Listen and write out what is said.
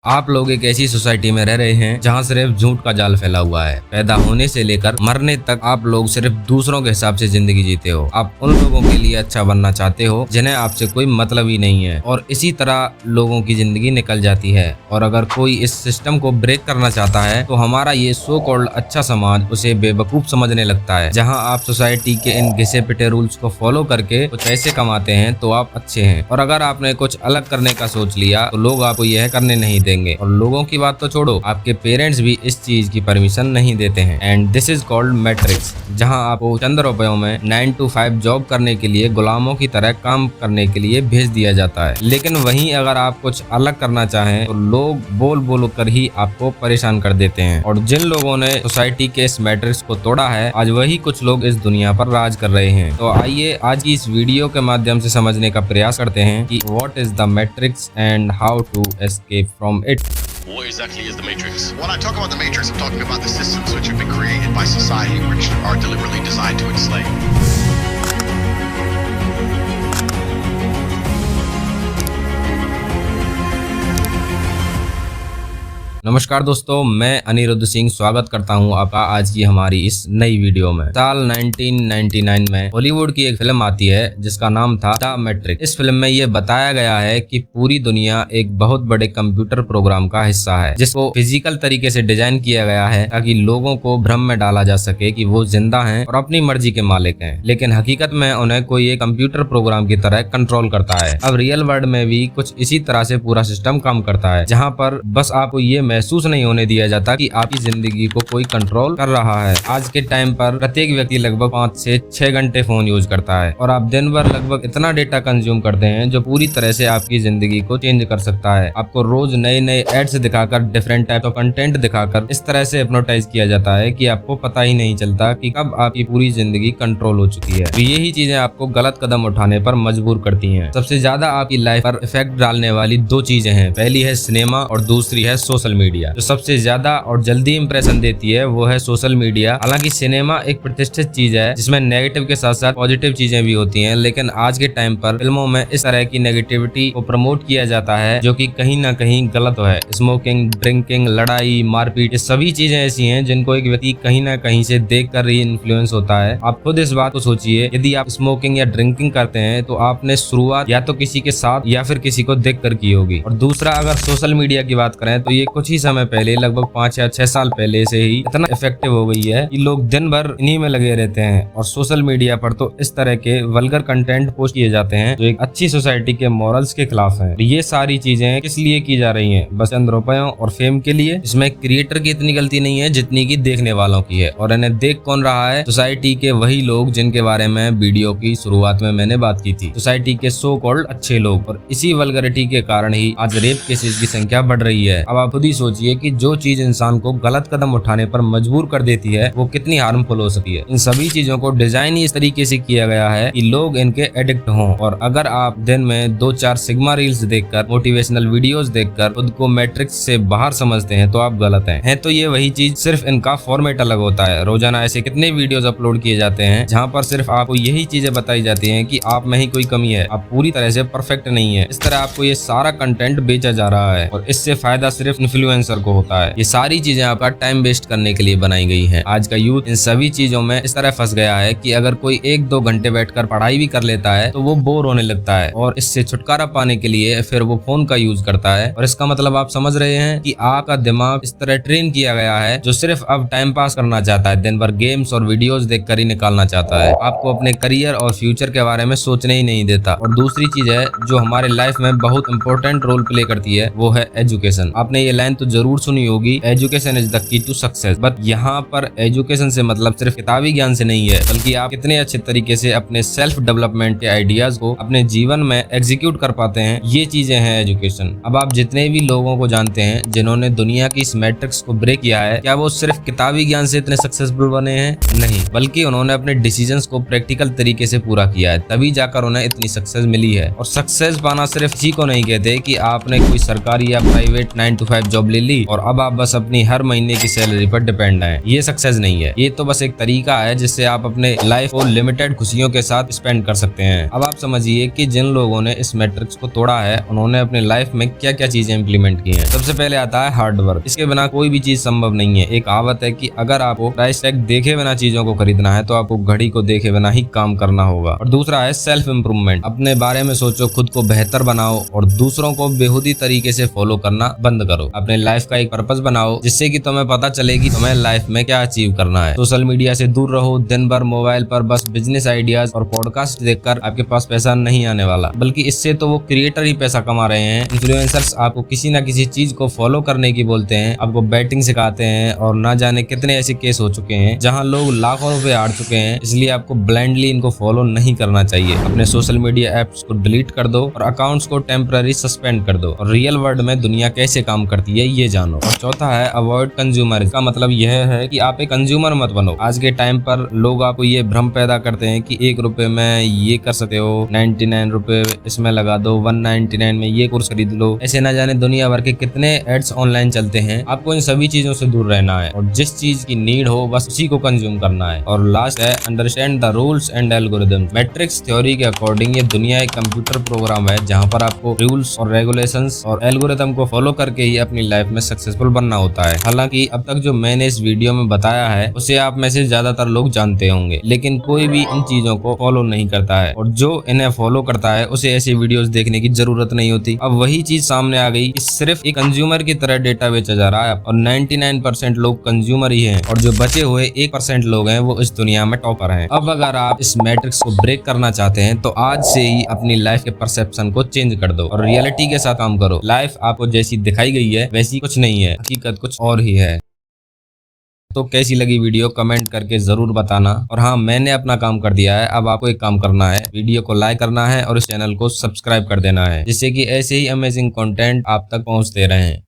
आप लोग एक ऐसी सोसाइटी में रह रहे हैं जहां सिर्फ झूठ का जाल फैला हुआ है। पैदा होने से लेकर मरने तक आप लोग सिर्फ दूसरों के हिसाब से जिंदगी जीते हो। आप उन लोगों के लिए अच्छा बनना चाहते हो जिन्हें आपसे कोई मतलब ही नहीं है, और इसी तरह लोगों की जिंदगी निकल जाती है। और अगर कोई इस सिस्टम को ब्रेक करना चाहता है तो हमारा ये सो कॉल्ड अच्छा समाज उसे बेवकूफ समझने लगता है। जहाँ आप सोसाइटी के इन घिसे पिटे रूल्स को फॉलो करके कुछ पैसे कमाते हैं तो आप अच्छे हैं, और अगर आपने कुछ अलग करने का सोच लिया तो लोग आपको यह करने नहीं देंगे। और लोगों की बात तो छोड़ो, आपके पेरेंट्स भी इस चीज की परमिशन नहीं देते हैं। And this is called matrix, जहां आपको चंद रुपयों में 9 to 5 जॉब करने के लिए गुलामों की तरह काम करने के लिए भेज दिया जाता है। लेकिन वहीं अगर आप कुछ अलग करना चाहें तो लोग बोल बोल कर ही आपको परेशान कर देते हैं। और जिन लोगों ने सोसाइटी के इस मैट्रिक्स को तोड़ा है, आज वही कुछ लोग इस दुनिया पर राज कर रहे हैं। तो आइए आज की इस वीडियो के माध्यम से समझने का प्रयास करते हैं कि what is the matrix and how to escape from it. What exactly is the Matrix? When I talk about the Matrix, I'm talking about the systems which have been created by society, which are deliberately designed to enslave. नमस्कार दोस्तों, मैं अनिरुद्ध सिंह स्वागत करता हूं आपका आज की हमारी इस नई वीडियो में। साल 1999 में हॉलीवुड की एक फिल्म आती है जिसका नाम था द मैट्रिक्स। इस फिल्म में ये बताया गया है कि पूरी दुनिया एक बहुत बड़े कंप्यूटर प्रोग्राम का हिस्सा है, जिसको फिजिकल तरीके से डिजाइन किया गया है ताकि लोगों को भ्रम में डाला जा सके कि वो जिंदा हैं और अपनी मर्जी के मालिक हैं, लेकिन हकीकत में उन्हें कोई एक कंप्यूटर प्रोग्राम की तरह कंट्रोल करता है। अब रियल वर्ल्ड में भी कुछ इसी तरह से पूरा सिस्टम काम करता है, जहाँ पर बस आपको ये महसूस नहीं होने दिया जाता कि आपकी जिंदगी को कोई कंट्रोल कर रहा है। आज के टाइम पर प्रत्येक व्यक्ति लगभग 5 से 6 घंटे फोन यूज करता है, और आप दिन भर लगभग इतना डेटा कंज्यूम करते हैं जो पूरी तरह से आपकी जिंदगी को चेंज कर सकता है। आपको रोज नए नए एड्स दिखाकर, डिफरेंट टाइप ऑफ कंटेंट दिखाकर इस तरह से हिप्नोटाइज किया जाता है कि आपको पता ही नहीं चलता कि कब आपकी पूरी जिंदगी कंट्रोल हो चुकी है। तो यही चीजें आपको गलत कदम उठाने पर मजबूर करती है। सबसे ज्यादा आपकी लाइफ पर इफेक्ट डालने वाली 2 चीजें हैं। पहली है सिनेमा और दूसरी है सोशल मीडिया। जो सबसे ज्यादा और जल्दी इंप्रेशन देती है वो है सोशल मीडिया। हालांकि सिनेमा एक प्रतिष्ठित चीज है जिसमें नेगेटिव के साथ साथ पॉजिटिव चीजें भी होती हैं, लेकिन आज के टाइम पर फिल्मों में इस तरह की नेगेटिविटी को प्रमोट किया जाता है जो कि कहीं ना कहीं गलत है। स्मोकिंग, ड्रिंकिंग, लड़ाई, मारपीट, ये सभी चीजें ऐसी हैं जिनको एक व्यक्ति कहीं ना कहीं से देखकर ही इन्फ्लुएंस होता है। आप खुद इस बात को सोचिए, यदि आप स्मोकिंग या ड्रिंकिंग करते हैं तो आपने शुरुआत या तो किसी के साथ या फिर किसी को देख कर की होगी। और दूसरा, अगर सोशल मीडिया की बात करें तो ये कुछ ही समय पहले, लगभग 5 या 6 साल पहले से ही इतना इफेक्टिव हो गई है कि लोग दिन भर इन्हीं में लगे रहते हैं। और सोशल मीडिया पर तो इस तरह के वल्गर कंटेंट पोस्ट किए जाते हैं जो एक अच्छी सोसाइटी के मॉरल्स के खिलाफ है। ये सारी चीजें किस लिए की जा रही हैं? बस चंद रुपयों और फेम के लिए। इसमें क्रिएटर की इतनी गलती नहीं है जितनी की देखने वालों की है। और इन्हें देख कौन रहा है? सोसाइटी के वही लोग जिनके बारे में वीडियो की शुरुआत में मैंने बात की थी। सोसाइटी के सो कॉल्ड अच्छे लोग। और इसी वल्गरिटी के कारण ही आज रेप केसेस की संख्या बढ़ रही है। अब आप खुद ही सोचिए कि जो चीज इंसान को गलत कदम उठाने पर मजबूर कर देती है वो कितनी हार्मफुल हो सकती है। इन सभी चीजों को डिजाइन ही इस तरीके से किया गया है कि लोग इनके एडिक्ट हों। और अगर आप दिन में 2-4 सिग्मा रील्स देखकर, मोटिवेशनल वीडियोस देखकर खुद को मैट्रिक्स से बाहर समझते हैं तो आप गलत हैं। तो ये वही चीज, सिर्फ इनका फॉर्मेट अलग होता है। रोजाना ऐसे कितने वीडियोस अपलोड किए जाते हैं जहाँ पर सिर्फ आपको यही चीजें बताई जाती है कि आप में ही कोई कमी है, आप पूरी तरह से परफेक्ट नहीं है। इस तरह आपको ये सारा कंटेंट बेचा जा रहा है और इससे फायदा सिर्फ इन्फ्लुएंसर को होता है। ये सारी चीजें आपका टाइम वेस्ट करने के लिए बनाई गई हैं। आज का यूथ इन सभी चीजों में इस तरह फंस गया है कि अगर कोई 1-2 घंटे बैठकर पढ़ाई भी कर लेता है तो वो बोर होने लगता है, और इससे छुटकारा पाने के लिए फिर वो फोन का यूज करता है। और इसका मतलब आप समझ रहे हैं कि आपका दिमाग इस तरह ट्रेन किया गया है जो सिर्फ अब टाइम पास करना चाहता है, दिन भर गेम्स और वीडियोस देखकर ही निकालना चाहता है। आपको अपने करियर और फ्यूचर के बारे में सोचने ही नहीं देता। और दूसरी चीज है जो हमारे लाइफ में बहुत इंपॉर्टेंट रोल प्ले करती है, वो है एजुकेशन। आपने ये लाइन तो जरूर सुनी होगी, education is the key to success. But यहाँ पर एजुकेशन से मतलब सिर्फ किताबी ज्ञान से नहीं है, बल्कि आप कितने अच्छे तरीके से अपने सेल्फ डेवलपमेंट के आइडियाज को अपने जीवन में एग्जीक्यूट कर पाते हैं, ये चीजें हैं एजुकेशन। अब आप जितने भी लोगों को जानते हैं जिन्होंने दुनिया की इस मैट्रिक्स को ब्रेक किया है, क्या वो सिर्फ किताबी ज्ञान से इतने सक्सेसफुल बने हैं? नहीं, बल्कि उन्होंने अपने डिसीजंस को प्रैक्टिकल तरीके से पूरा किया है, तभी जाकर उन्हें इतनी सक्सेस मिली है। और सक्सेस पाना सिर्फ इसी को नहीं कहते कि आपने कोई सरकारी या प्राइवेट 9 to 5 जॉब जॉब ले ली और अब आप बस अपनी हर महीने की सैलरी पर डिपेंड हैं। ये सक्सेस नहीं है। ये तो बस एक तरीका है जिससे आप अपने लाइफ को लिमिटेड खुशियों के साथ स्पेंड कर सकते हैं। अब आप समझिए कि जिन लोगों ने इस मैट्रिक्स को तोड़ा है उन्होंने अपनी लाइफ में क्या क्या चीजें इंप्लीमेंट की हैं। सबसे पहले आता है हार्ड वर्क। इसके बिना कोई भी चीज संभव नहीं है। एक कहावत है कि अगर आपको प्राइस टैग देखे बिना चीजों को खरीदना है तो आपको घड़ी को देखे बिना ही काम करना होगा। और दूसरा है सेल्फ इम्प्रूवमेंट। अपने बारे में सोचो, खुद को बेहतर बनाओ और दूसरों को बेहुदी तरीके से फॉलो करना बंद करो। अपने लाइफ का एक पर्पस बनाओ जिससे कि तुम्हें पता चले कि तुम्हें लाइफ में क्या अचीव करना है। सोशल मीडिया से दूर रहो। दिन भर मोबाइल पर बस बिजनेस आइडियाज और पॉडकास्ट देखकर आपके पास पैसा नहीं आने वाला, बल्कि इससे तो वो क्रिएटर ही पैसा कमा रहे हैं। इन्फ्लुएंसर्स आपको किसी न किसी चीज को फॉलो करने की बोलते हैं, आपको बैटिंग सिखाते हैं और ना जाने कितने ऐसे केस हो चुके हैं जहां लोग लाखों रुपए हार चुके हैं। इसलिए आपको ब्लाइंडली इनको फॉलो नहीं करना चाहिए। अपने सोशल मीडिया एप्स को डिलीट कर दो और अकाउंट्स को टेम्पररी सस्पेंड कर दो और रियल वर्ल्ड में दुनिया कैसे काम करती है ये जानो। और चौथा है अवॉइड कंज्यूमर। इसका मतलब यह है कि आप एक कंज्यूमर मत बनो। आज के टाइम पर लोग आपको ये भ्रम पैदा करते हैं कि 1 रुपए में ये कर सकते हो, 99 रुपए इसमें लगा दो, 199 में ये कोर्स खरीद लो। ऐसे ना जाने दुनिया भर के कितने एड्स ऑनलाइन चलते हैं। आपको इन सभी चीजों से दूर रहना है और जिस चीज की नीड हो बस उसी को कंज्यूम करना है। और लास्ट है understand the rules and algorithm. Matrix theory के अकॉर्डिंग ये दुनिया एक कंप्यूटर प्रोग्राम है जहाँ पर आपको रूल्स और रेगुलेशंस और एल्गोरिदम को फॉलो करके ही अपनी लाइफ में सक्सेसफुल बनना होता है। हालांकि अब तक जो मैंने इस वीडियो में बताया है उसे आप में से ज्यादातर लोग जानते होंगे, लेकिन कोई भी इन चीजों को फॉलो नहीं करता है और जो इन्हें फॉलो करता है उसे ऐसी वीडियोस देखने की जरूरत नहीं होती। अब वही चीज सामने आ गई कि सिर्फ एक कंज्यूमर की तरह डेटा बेचा जा रहा है और 99% लोग कंज्यूमर ही हैं और जो बचे हुए 1% लोग हैं वो इस दुनिया में टॉपर हैं। अब अगर आप इस मैट्रिक्स को ब्रेक करना चाहते हैं तो आज से ही अपनी लाइफ के परसेप्शन को चेंज कर दो और रियलिटी के साथ काम करो। लाइफ आपको जैसी दिखाई गई है वैसी कुछ नहीं है, हकीकत कुछ और ही है। तो कैसी लगी वीडियो कमेंट करके जरूर बताना। और हाँ, मैंने अपना काम कर दिया है। अब आपको एक काम करना है, वीडियो को लाइक करना है और इस चैनल को सब्सक्राइब कर देना है जिससे कि ऐसे ही अमेजिंग कंटेंट आप तक पहुंचते रहें।